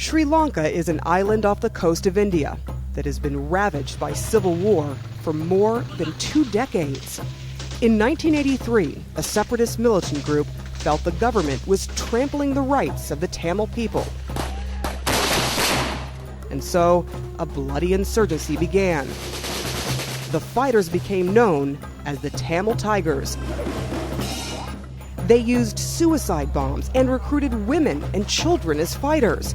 Sri Lanka is an island off the coast of India that has been ravaged by civil war for more than 2 decades. In 1983, a separatist militant group felt the government was trampling the rights of the Tamil people. And so, a bloody insurgency began. The fighters became known as the Tamil Tigers. They used suicide bombs and recruited women and children as fighters.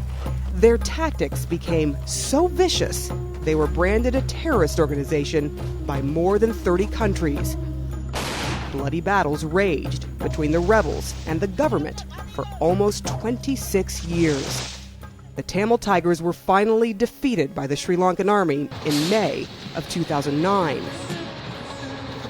Their tactics became so vicious, they were branded a terrorist organization by more than 30 countries. Bloody battles raged between the rebels and the government for almost 26 years. The Tamil Tigers were finally defeated by the Sri Lankan army in May of 2009.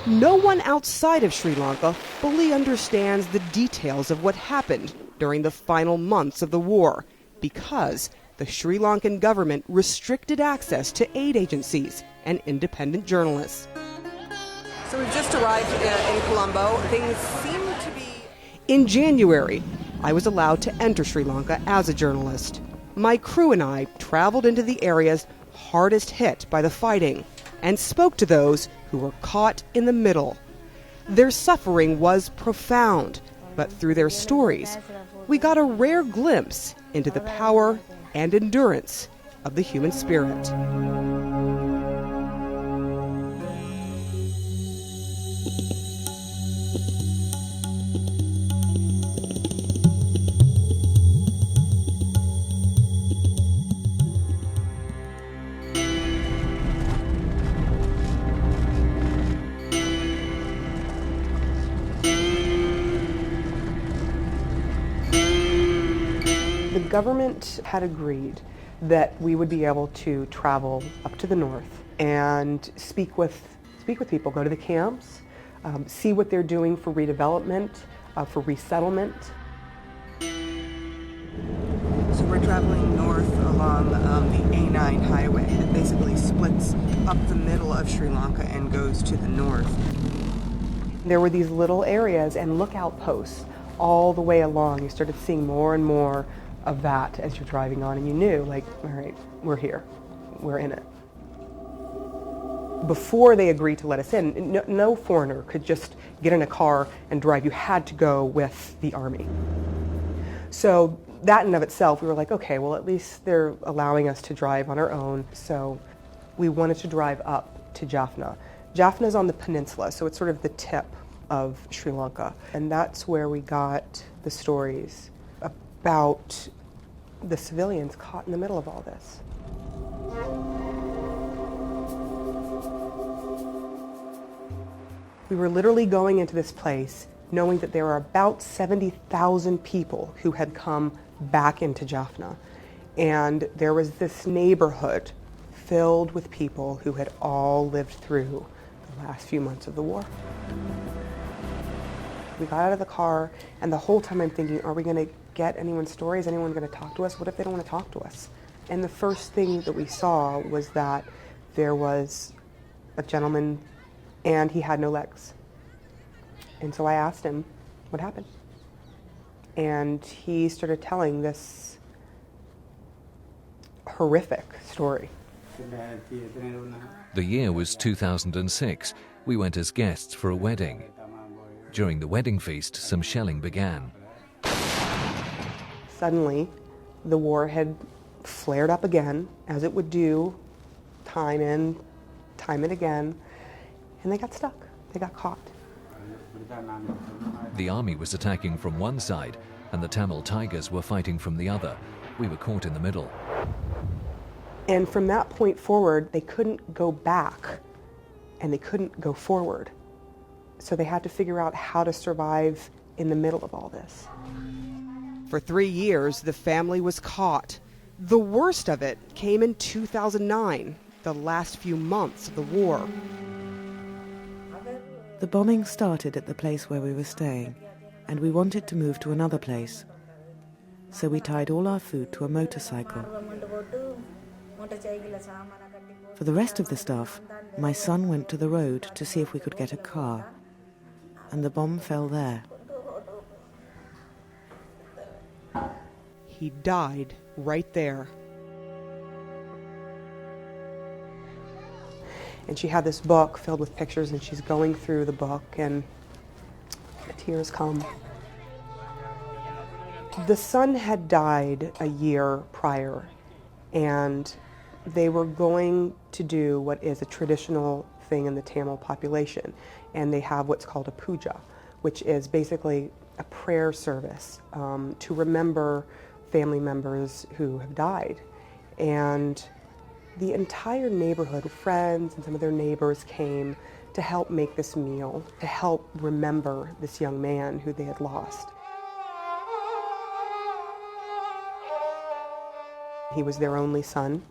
No one outside of Sri Lanka fully understands the details of what happened during the final months of the war because the Sri Lankan government restricted access to aid agencies and independent journalists. So we've just arrived in Colombo. Things seem to be... In January, I was allowed to enter Sri Lanka as a journalist. My crew and I traveled into the areas hardest hit by the fighting and spoke to those who were caught in the middle. Their suffering was profound, but through their stories, we got a rare glimpse into the power and endurance of the human spirit. The government had agreed that we would be able to travel up to the north and speak with people, go to the camps, see what they're doing for redevelopment, for resettlement. So we're traveling north along the A9 highway that basically splits up the middle of Sri Lanka and goes to the north. There were these little areas and lookout posts all the way along. You started seeing more and more of that as you're driving on, and you knew, like, all right, we're here, we're in it. Before they agreed to let us in, no foreigner could just get in a car and drive. You had to go with the army. So that in and of itself, we were like, okay, well, at least they're allowing us to drive on our own. So we wanted to drive up to Jaffna. Jaffna's on the peninsula, so it's sort of the tip of Sri Lanka. And that's where we got the stories about the civilians caught in the middle of all this. We were literally going into this place knowing that there were about 70,000 people who had come back into Jaffna. And there was this neighborhood filled with people who had all lived through the last few months of the war. We got out of the car, and the whole time I'm thinking, are we going to get anyone's story? Is anyone going to talk to us? What if they don't want to talk to us? And the first thing that we saw was that there was a gentleman, and he had no legs. And so I asked him, what happened? And he started telling this horrific story. The year was 2006. We went as guests for a wedding. During the wedding feast, some shelling began. Suddenly, the war had flared up again, as it would do, time in, time and again, and they got stuck. They got caught. The army was attacking from one side, and the Tamil Tigers were fighting from the other. We were caught in the middle. And from that point forward, they couldn't go back, and they couldn't go forward. So they had to figure out how to survive in the middle of all this. For 3 years, the family was caught. The worst of it came in 2009, the last few months of the war. The bombing started at the place where we were staying, and we wanted to move to another place. So we tied all our food to a motorcycle. For the rest of the stuff, my son went to the road to see if we could get a car, and the bomb fell there. he died right there. And she had this book filled with pictures, and she's going through the book, and the tears come. The son had died a year prior, and they were going to do what is a traditional thing in the Tamil population, and they have what's called a puja, which is basically a prayer service to remember family members who have died. And the entire neighborhood, friends and some of their neighbors, came to help make this meal, to help remember this young man who they had lost. He was their only son.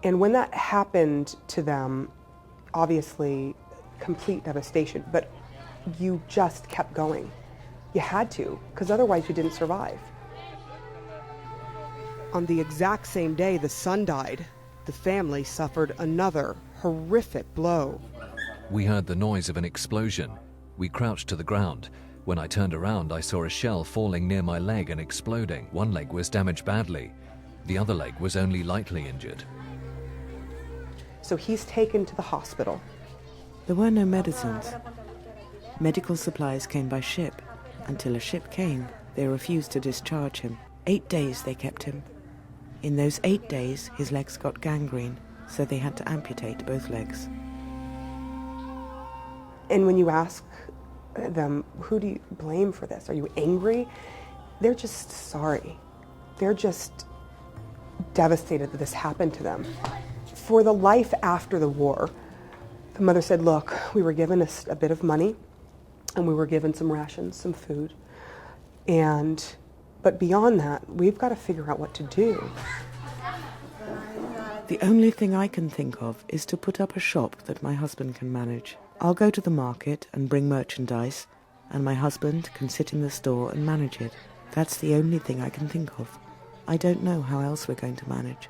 And when that happened to them, obviously complete devastation, but you just kept going. You had to, because otherwise you didn't survive. On the exact same day the son died, the family suffered another horrific blow. We heard the noise of an explosion. We crouched to the ground. When I turned around, I saw a shell falling near my leg and exploding. One leg was damaged badly. The other leg was only lightly injured. So he's taken to the hospital. There were no medicines. Medical supplies came by ship. Until a ship came, they refused to discharge him. 8 days they kept him. In those 8 days, his legs got gangrene, so they had to amputate both legs. And when you ask them, who do you blame for this? Are you angry? They're just sorry. They're just devastated that this happened to them. For the life after the war, the mother said, look, we were given a bit of money, and we were given some rations, some food, but beyond that, we've got to figure out what to do. The only thing I can think of is to put up a shop that my husband can manage. I'll go to the market and bring merchandise, and my husband can sit in the store and manage it. That's the only thing I can think of. I don't know how else we're going to manage.